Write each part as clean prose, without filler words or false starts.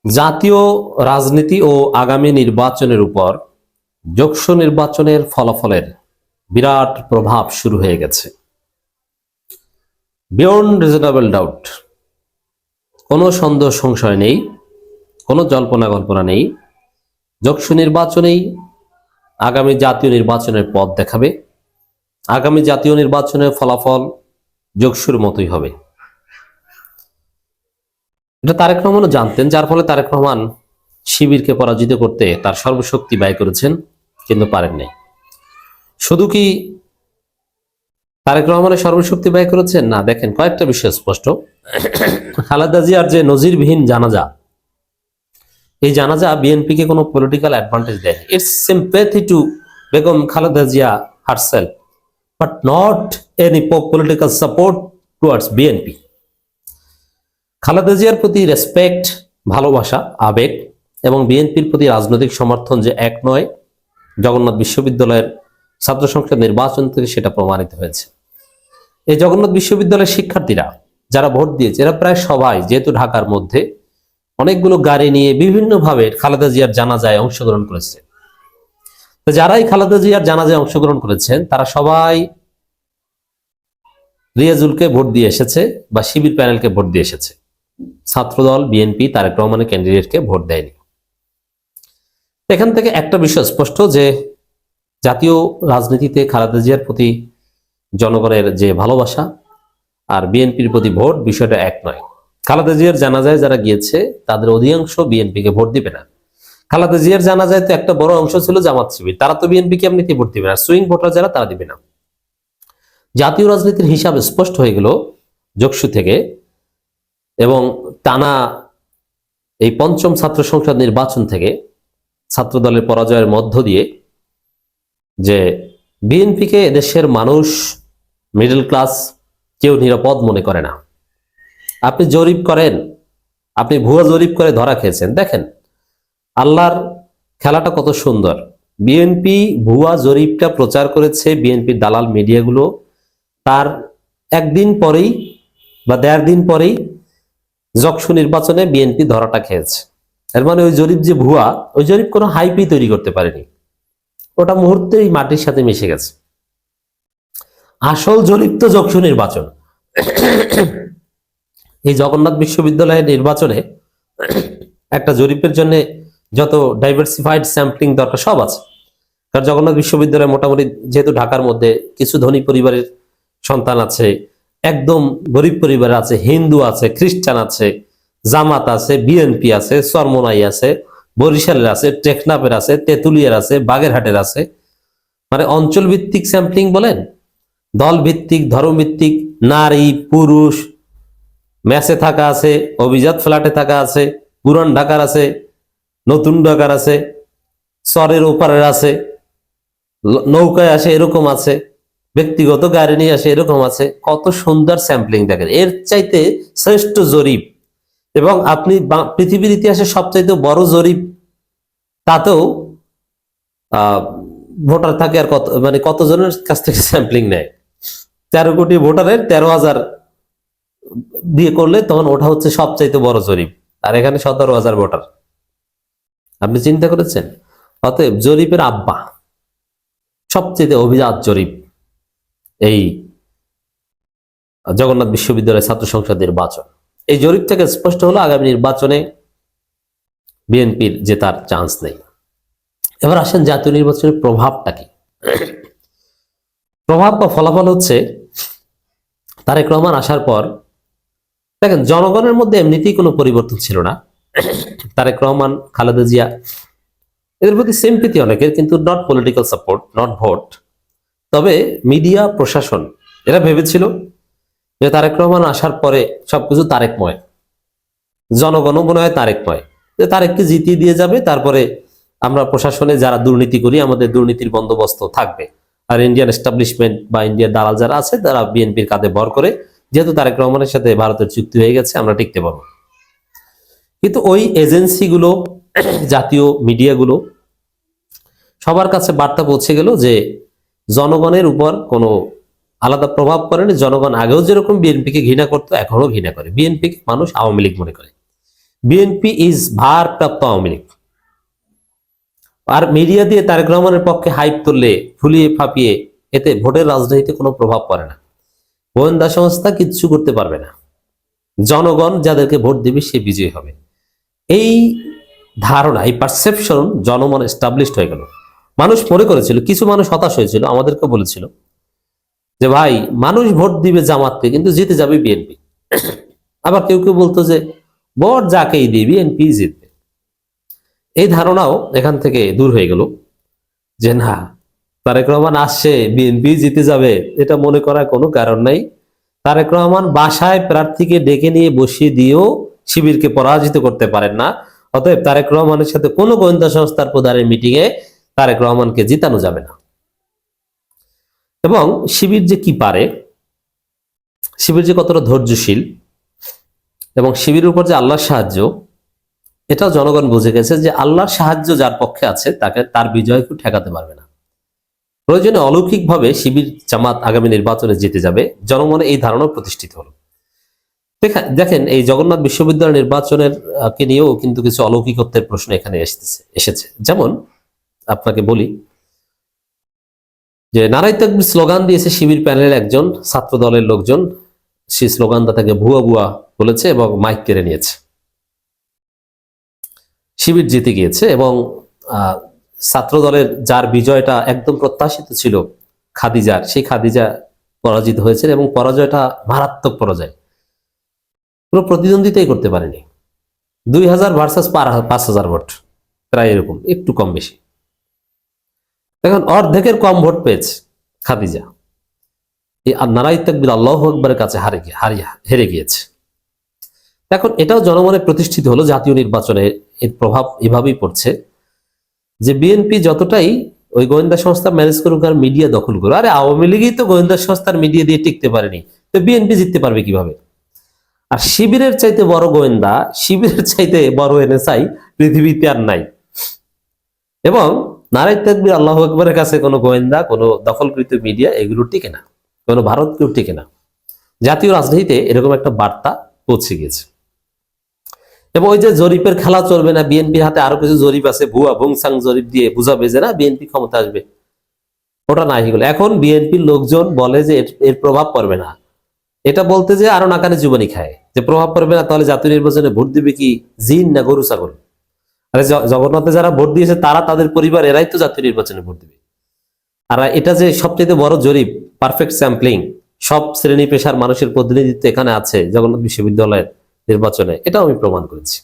জাতীয় রাজনীতি ও আগামী নির্বাচনের উপর যোগসু নির্বাচনের ফলাফলের বিরাট প্রভাব শুরু হয়ে গেছে। বিয়ন্ড রিজনেবল ডাউট, কোনো সন্দেহ সংশয় নেই, কোনো জল্পনা কল্পনা নেই, যোগসু নির্বাচনেই আগামী জাতীয় নির্বাচনের পথ দেখাবে। আগামী জাতীয় নির্বাচনের ফলাফল যোগসুর মতোই হবে। এটা তারেক রহমানও জানতেন, যার ফলে তারেক রহমান শিবিরকে পরাজিত করতে তার সর্বশক্তি ব্যয় করেছেন, কিন্তু পারেন নাই। শুধু কি তারেক রহমানের সর্বশক্তি ব্যয় করেছেন? না, দেখেন কয়েকটা বিষয় স্পষ্ট। খালেদা জিয়ার যে নজিরবিহীন জানাজা, এই জানাজা বিএনপিকে কোনো পলিটিক্যাল অ্যাডভান্টেজ দেয়নি। It's sympathy to Begum Khaleda Zia herself, but not any political support towards BNP. Khaleda জিয়ার প্রতি রেসপেক্ট, ভালোবাসা, আবেগ এবং বিএনপির প্রতি রাজনৈতিক সমর্থন যে এক নয়, জগন্নাথ বিশ্ববিদ্যালয়ের ছাত্র সংসদ নির্বাচন থেকে সেটা প্রমাণিত হয়েছে। এই জগন্নাথ বিশ্ববিদ্যালয়ের শিক্ষার্থীরা যারা ভোট দিয়েছে, এরা প্রায় সবাই, যেহেতু ঢাকার মধ্যে, অনেকগুলো গাড়ি নিয়ে বিভিন্নভাবে খালেদা জিয়ার জানাজায় অংশগ্রহণ করেছে। তো যারাই খালেদা জিয়ার জানাজায় অংশগ্রহণ করেছেন, তারা সবাই রিয়াজুলকে ভোট দিয়ে এসেছে বা শিবির প্যানেলকে ভোট দিয়ে এসেছে। ছাত্রদল, বিএনপি, তারেক রহমানের ক্যান্ডিডেটকে ভোট দেয়নি। এখান থেকে একটা বিষয় স্পষ্ট যে জাতীয় রাজনীতিতে খালেদা জিয়ার প্রতি জনগণের যে ভালোবাসা আর বিএনপির প্রতি ভোট, বিষয়টা এক নয়। খালেদা জিয়ার জানাজায় যারা গিয়েছে তাদের অধিকাংশ বিএনপিকে ভোট দিবে না। খালেদা জিয়ার জানাজায় তো একটা বড় অংশ ছিল জামাত শিবির, তারা তো বিএনপিকে এমনিতেই ভোট দিবে না। সুইং ভোটার যারা, তারা দিবে না। জাতীয় রাজনীতির হিসাব স্পষ্ট হয়ে গেল যোগসু থেকে, এবং টানা এই পঞ্চম ছাত্র সংসদ নির্বাচন থেকে ছাত্র দলের পরাজয়ের মধ্য দিয়ে যে বিএনপিকে এদেশের মানুষ, মিডল ক্লাস কেউ নিরাপদ মনে করে না। আপনি জরিপ করেন, আপনি ভুয়া জরিপ করে ধরা খেয়েছেন। দেখেন আল্লাহর খেলাটা কত সুন্দর। বিএনপি ভুয়া জরিপটা প্রচার করেছে বিএনপির দালাল মিডিয়াগুলো, তার একদিন পরেই বা 1.5 দিন পরেই যোগসু নির্বাচনে বিএনপি ধরাটা খেয়েছে। এর মানে ওই জরিপ যে ভুয়া, ওই জরিপ কোনো হাইপই তৈরি করতে পারেনি, ওটা মুহূর্তেই মাটির সাথে মিশে গেছে। আসল জরিপ তো যোগসু নির্বাচন। এই জগন্নাথ বিশ্ববিদ্যালয়ের নির্বাচনে একটা জরিপের জন্য যত ডাইভার্সিফাইড স্যাম্পলিং দরকার সব আছে। কারণ জগন্নাথ বিশ্ববিদ্যালয় মোটামুটি, যেহেতু ঢাকার মধ্যে, কিছু ধনী পরিবারের সন্তান আছে, একদম গরিব পরিবার আছে, হিন্দু আছে, খ্রিস্টান আছে, জামাত আছে, বিএনপি আছে, চরমোনাই আছে, বরিশালের আছে, টেকনাফের আছে, তেঁতুলিয়ার আছে, বাগেরহাটের আছে। মানে অঞ্চল ভিত্তিক স্যাম্পলিং বলেন, দল ভিত্তিক, ধর্ম ভিত্তিক, নারী পুরুষ, ম্যাচে থাকা আছে, অভিজাত ফ্ল্যাটে থাকা আছে, পুরান ঢাকার আছে, নতুন ঢাকার আছে, চরের ওপারের আছে, নৌকায় আসে এরকম আছে, ব্যক্তিগত গাড়ি নিয়ে আসে এরকম আছে। কত সুন্দর স্যাম্পলিং দেখেন। এর চাইতে শ্রেষ্ঠ জরিপ, এবং আপনি পৃথিবীর ইতিহাসে সবচাইতে বড় জরিপ, তাতেও ভোটার থাকে আর কত, মানে কতজনের কাছ থেকে স্যাম্পলিং নেয়। 13 কোটি ভোটারের 13,000 দিয়ে করলে তখন ওটা হচ্ছে সবচাইতে বড় জরিপ, আর এখানে 17,000 ভোটার। আপনি চিন্তা করেছেন? অতএব জরিপের আব্বা, সবচেয়ে অভিজাত জরিপ এই জগন্নাথ বিশ্ববিদ্যালয় ছাত্র সংসদ নির্বাচন। এই জরিপ থেকে স্পষ্ট হলো আগামী নির্বাচনে বিএনপির জেতার চান্স নেই। এবার আসেন জাতীয় নির্বাচনের প্রভাবটা কি। প্রভাব বা ফলাফল হচ্ছে, তারেক রহমান আসার পর দেখেন জনগণের মধ্যে এমনিতেই কোনো পরিবর্তন ছিল না। তারেক রহমান, খালেদা জিয়া, এদের প্রতি সিম্পেথি অনেকের, কিন্তু not political support, not vote. তবে মিডিয়া, প্রশাসন, এরা ভেবেছিল যে তারেক রহমান আসার পরে সবকিছু তারেকময়, জনগণও মনে হয় তারেকময়, যে তারেককে জিতিয়ে দিয়ে যাবে, তারপরে আমরা প্রশাসনে যারা দুর্নীতি করি আমাদের দুর্নীতির বন্দোবস্ত থাকবে, আর ইন্ডিয়ান এস্টাবলিশমেন্ট বা ইন্ডিয়ার দালাল যারা আছে তারা বিএনপির কাঁধে ভর করে, যেহেতু তারেক রহমানের সাথে ভারতের চুক্তি হয়ে গেছে, আমরা টিকতে পারবো। কিন্তু ওই এজেন্সিগুলো, জাতীয় মিডিয়াগুলো, সবার কাছে বার্তা পৌঁছে গেল যে জনগণের উপর কোনো আলাদা প্রভাব পড়েনি। জনগণ আগেও যেরকম বিএনপিকে ঘৃণা করতো, এখনো ঘৃণা করে। বিএনপিকে মানুষ আওয়ামী লীগ মনে করে। বিএনপি ইজ ভারপ্রাপ্ত আওয়ামী লীগ। আর মিডিয়া দিয়ে তারেক রহমানের পক্ষে হাইপ তুললে ফুলিয়ে ফাঁপিয়ে এতে ভোটের রাজনীতিতে কোনো প্রভাব পড়ে না। গোয়েন্দা সংস্থা কিচ্ছু করতে পারবে না। জনগণ যাদেরকে ভোট দেবে সে বিজয়ী হবে, এই ধারণা, এই পারসেপশন জনমনে এস্টাবলিশড হয়ে গেল। মানুষ মনে করেছিল, কিছু মানুষ হতাশ হয়েছিল, আমাদেরকে বলেছিল যে ভাই মানুষ ভোট দিবে জামাতকে কিন্তু জিতে যাবে বিএনপি। আবার কেউ কেউ বলতো যে ভোট যাকেই দিবে বিএনপি জিতবে। এই ধারণাও এখান থেকে দূর হয়ে গেল যে না, তারেক রহমান আসছে বিএনপি জিতে যাবে, এটা মনে করার কোনো কারণ নাই। তারেক রহমান বাসায় প্রার্থীকে ডেকে নিয়ে বসিয়ে দিয়েও শিবিরকে পরাজিত করতে পারেন না। অতএব তারেক রহমানের সাথে কোনো গোয়েন্দা সংস্থার প্রধানের মিটিং এ তারেক রহমানকে জিতানো যাবে না। এবং শিবির যে কি পারে, শিবির যে কতটা ধৈর্যশীল এবং শিবিরের উপর যে আল্লাহর সাহায্য, এটাও জনগণ বুঝে গেছে যে আল্লাহর সাহায্য যার পক্ষে আছে তাকে তার বিজয় কেউ ঠেকাতে পারবে না। প্রয়োজনে অলৌকিকভাবে শিবির জামাত আগামী নির্বাচনে জিতে যাবে, জনমনে এই ধারণা প্রতিষ্ঠিত হলো। দেখেন এই জগন্নাথ বিশ্ববিদ্যালয় নির্বাচনের কে নিয়েও কিন্তু কিছু অলৌকিকত্বের প্রশ্ন এখানে এসেছে। যেমন আপনাকে বলি যে নারাই তাকবীর স্লোগান দিয়েছে শিবির প্যানেলের একজন ছাত্র দলের লোকজন, সেই স্লোগানদাতাকে ভুয়া ভুয়া বলেছে এবং মাইক কেড়ে নিয়েছে। শিবির জিতে গিয়েছে এবং ছাত্র দলের যার বিজয়টা একদম প্রত্যাশিত ছিল খাদিজার, সেই খাদিজা পরাজিত হয়েছে এবং পরাজয়টা মারাত্মক পরাজয়, পুরো প্রতিদ্বন্দ্বিতাই করতে পারেনি। 2000 ভার্সাস 5000 ভোট, প্রায় এরকম, একটু কম বেশি। এখন অর্ধেকের কম ভোট পেয়েছে খাদিজা, এই নারাই তাকবীর আল্লাহু আকবারের কাছে হেরে গিয়েছে। এখন এটাও জনমনে প্রতিষ্ঠিত হলো, জাতীয় নির্বাচনে এর প্রভাব এভাবেই পড়ছে যে বিএনপি যতটাই ওই গোয়েন্দা সংস্থা ম্যানেজ করুক আর মিডিয়া দখল করুক, আরে আওয়ামী লীগই তো গোয়েন্দা সংস্থার মিডিয়া দিয়ে টিকতে পারেনি, তো বিএনপি জিততে পারবে কিভাবে? আর শিবিরের চাইতে বড় গোয়েন্দা, শিবিরের চাইতে বড় এনএসআই পৃথিবীতে আর নাই। এবং নারাই তাকবীর আল্লাহু আকবারের কাছে কোনো গোয়েন্দা, কোনো দখলকৃত মিডিয়া এগুলো টিকে না, কোনো ভারতকেও টিকে না। জাতীয় রাজনীতিতে এরকম একটা বার্তা পৌঁছে গেছে। এবং ওই যে জরিপের খেলা চলবে না, বিএনপির হাতে আরো কিছু জরিপ আছে, ভুয়া ভুংসাং জরিপ দিয়ে বুঝাবে যে না বিএনপি ক্ষমতা আসবে, ওটা নাই হলো। এখন বিএনপির লোকজন বলে যে এর প্রভাব পড়বে না, এটা বলতে যে আরো নাকানে জীবনী খায় যে প্রভাব পড়বে না, তাহলে জাতীয় নির্বাচনে ভোট দিবে কি জিন না গরু ছাগল? আরে জগন্নাথে যারা ভোট দিয়েছে তারা, তাদের পরিবার, এরাই তো জাতীয় নির্বাচনে ভোট দিবে। আর এটা যে সবচেয়ে বড় জরিপ, পারফেক্ট স্যাম্পলিং, সব শ্রেণী পেশার মানুষের প্রতিনিধিত্ব এখানে আছে জগন্নাথ বিশ্ববিদ্যালয়ের নির্বাচনে, এটাও আমি প্রমাণ করেছি।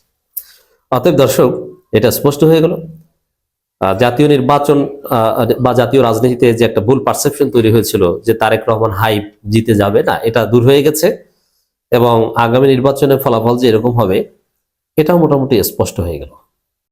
অতএব দর্শক, এটা স্পষ্ট হয়ে গেল জাতীয় নির্বাচন বা জাতীয় রাজনীতিতে যে একটা ভুল পারসেপশন তৈরি হয়েছিল যে তারেক রহমান হাইপ জিতে যাবে না, এটা দূর হয়ে গেছে এবং আগামী নির্বাচনের ফলাফল যে এরকম হবে এটাও মোটামুটি স্পষ্ট হয়ে গেল।